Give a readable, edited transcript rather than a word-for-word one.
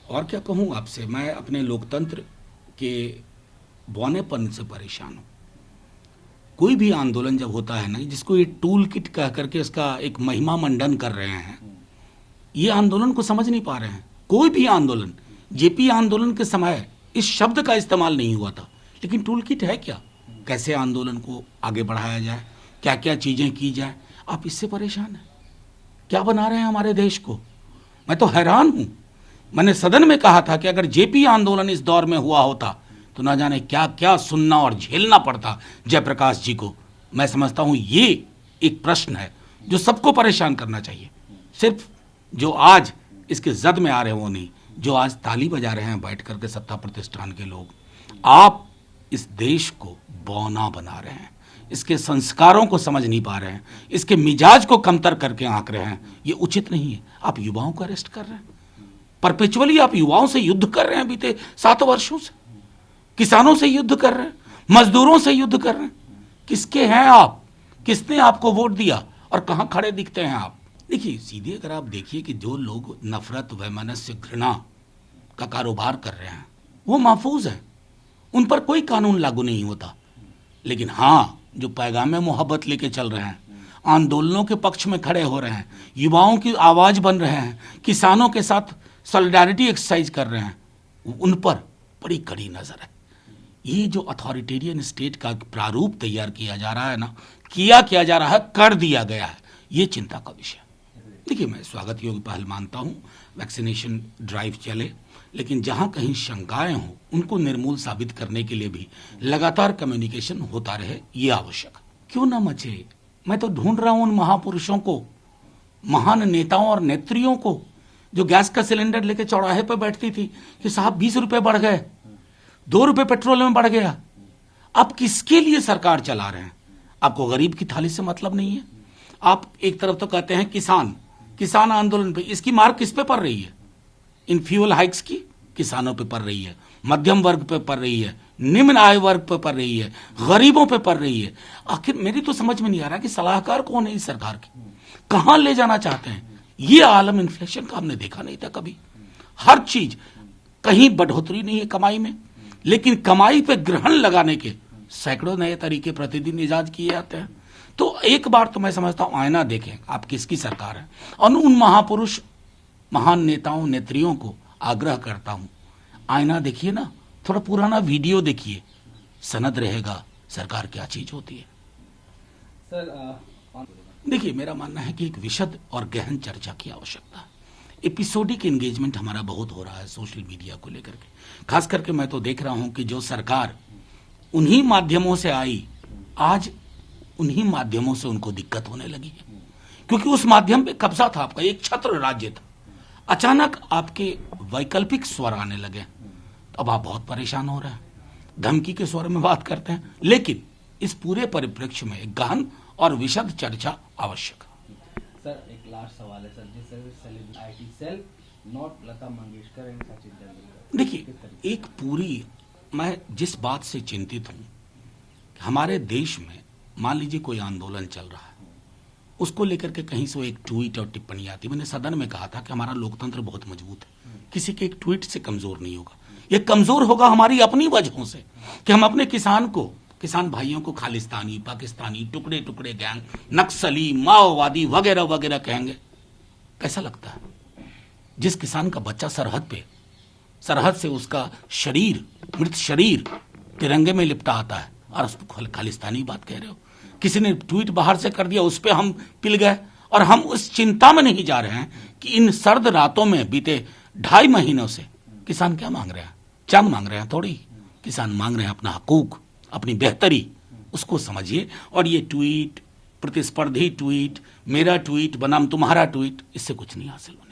और क्या कहूँ आपसे, मैं अपने लोकतंत्र के बौनेपन से परेशान हूँ। कोई भी आंदोलन जब होता है ना, जिसको ये टूल किट कह करके इसका एक महिमा मंडन कर रहे हैं, ये आंदोलन को समझ नहीं पा रहे हैं। कोई भी आंदोलन, जेपी आंदोलन के समय इस शब्द का इस्तेमाल नहीं हुआ था, लेकिन टूल किट है क्या, कैसे आंदोलन को आगे बढ़ाया जाए, क्या क्या चीज़ें की जाए। आप इससे परेशान हैं, क्या बना रहे हैं हमारे देश को। मैं तो हैरान हूँ। मैंने सदन में कहा था कि अगर जेपी आंदोलन इस दौर में हुआ होता तो ना जाने क्या क्या सुनना और झेलना पड़ता जयप्रकाश जी को। मैं समझता हूँ ये एक प्रश्न है जो सबको परेशान करना चाहिए। सिर्फ जो आज इसके जद में आ रहे हैं वो नहीं, जो आज ताली बजा रहे हैं बैठ करके सत्ता प्रतिष्ठान के लोग। आप इस देश को बौना बना रहे हैं, इसके संस्कारों को समझ नहीं पा रहे हैं, इसके मिजाज को कमतर करके आंक रहे हैं। ये उचित नहीं है। आप युवाओं को अरेस्ट कर रहे हैं, परपेचुअली आप युवाओं से युद्ध कर रहे हैं। बीते 7 वर्षों से किसानों से युद्ध कर रहे हैं, मजदूरों से युद्ध कर रहे हैं। किसके हैं आप? किसने आपको वोट दिया और कहां खड़े दिखते हैं आप? देखिए, सीधे अगर आप देखिए कि जो लोग नफरत, वैमनस्य, घृणा का कारोबार कर रहे हैं वो महफूज है, उन पर कोई कानून लागू नहीं होता। लेकिन हाँ, जो पैगाम मोहब्बत लेके चल रहे हैं, आंदोलनों के पक्ष में खड़े हो रहे हैं, युवाओं की आवाज बन रहे हैं, किसानों के साथ सॉलिडारिटी एक्सरसाइज कर रहे हैं, उन पर बड़ी कड़ी नजर है। ये जो अथॉरिटेरियन स्टेट का प्रारूप तैयार किया जा रहा है ना, किया जा रहा है, कर दिया गया है, ये चिंता का विषय। देखिए, मैं स्वागत योग्य पहल मानता हूँ, वैक्सीनेशन ड्राइव चले, लेकिन जहां कहीं शंकाएं हों उनको निर्मूल साबित करने के लिए भी लगातार कम्युनिकेशन होता रहे, ये आवश्यक। क्यों ना मचे। मैं तो ढूंढ रहा हूं उन महापुरुषों को, महान नेताओं और नेत्रियों को, जो गैस का सिलेंडर लेके चौराहे पर बैठती थी कि साहब 20 रुपए बढ़ गए, 2 रुपए पेट्रोल में बढ़ गया। आप किसके लिए सरकार चला रहे हैं? आपको गरीब की थाली से मतलब नहीं है। आप एक तरफ तो कहते हैं किसान आंदोलन पे, इसकी मार किस पे पड़ रही है? इन फ्यूल हाइक्स की किसानों पे पड़ रही है, मध्यम वर्ग पे पड़ रही है, निम्न आय वर्ग पे पड़ रही है, गरीबों पे पड़ रही है। आखिर मेरी तो समझ में नहीं आ रहा कि सलाहकार कौन है इस सरकार की, कहां ले जाना चाहते हैं। ये आलम इन्फ्लेशन का हमने देखा नहीं था कभी। हर चीज, कहीं बढ़ोतरी नहीं है कमाई में, लेकिन कमाई पे ग्रहण लगाने के सैकड़ों नए तरीके प्रतिदिन इजाद किए जाते हैं। तो एक बार तो मैं समझता हूं आईना देखें, आप किसकी सरकार है। और उन महापुरुष, महान नेताओं, नेत्रियों को आग्रह करता हूं, आईना देखिए ना, थोड़ा पुराना वीडियो देखिए, सनद रहेगा सरकार क्या चीज होती है। देखिए, मेरा मानना है कि एक विशद और गहन चर्चा की आवश्यकता है। एपिसोडिक एंगेजमेंट हमारा बहुत हो रहा है सोशल मीडिया को लेकर के। खास करके मैं तो देख रहा हूं कि जो सरकार उन्हीं माध्यमों से आई, आज उन्हीं माध्यमों से उनको दिक्कत होने लगी है, क्योंकि उस माध्यम पे कब्जा था आपका, एक छत्र राज्य था। अचानक आपके वैकल्पिक स्वर आने लगे, तो अब आप बहुत परेशान हो रहे हैं, धमकी के स्वर में बात करते हैं। लेकिन इस पूरे परिप्रेक्ष्य में एक गहन और विशद चर्चा आवश्यक है। सर, एक लास्ट सवाल है सर, जिस celebrity sell not Lata Mangeshkar and Sachin Tendulkar. देखिए, एक पूरी, मैं जिस बात से चिंतित हूं, हमारे देश में मान लीजिए कोई आंदोलन चल रहा है, उसको लेकर के कहीं से एक ट्वीट और टिप्पणी आती। मैंने सदन में कहा था कि हमारा लोकतंत्र बहुत मजबूत है, किसी के एक ट्वीट से कमजोर नहीं होगा। ये कमजोर होगा हमारी अपनी वजहों से, कि हम अपने किसान भाइयों को खालिस्तानी, पाकिस्तानी, टुकड़े टुकड़े गैंग, नक्सली, माओवादी वगैरह वगैरह कहेंगे। कैसा लगता है? जिस किसान का बच्चा सरहद से उसका शरीर, मृत शरीर तिरंगे में लिपटा आता है, और उसको खालिस्तानी बात कह रहे हो। किसी ने ट्वीट बाहर से कर दिया, उस पर हम पिल गए, और हम उस चिंता में नहीं जा रहे हैं कि इन सर्द रातों में बीते 2.5 महीनों से किसान क्या मांग रहे हैं? चंद मांग रहे हैं थोड़ी, किसान मांग रहे हैं अपना हकूक, अपनी बेहतरी। उसको समझिए। और ये ट्वीट, प्रतिस्पर्धी ट्वीट, मेरा ट्वीट बनाम तुम्हारा ट्वीट, इससे कुछ नहीं हासिल होना।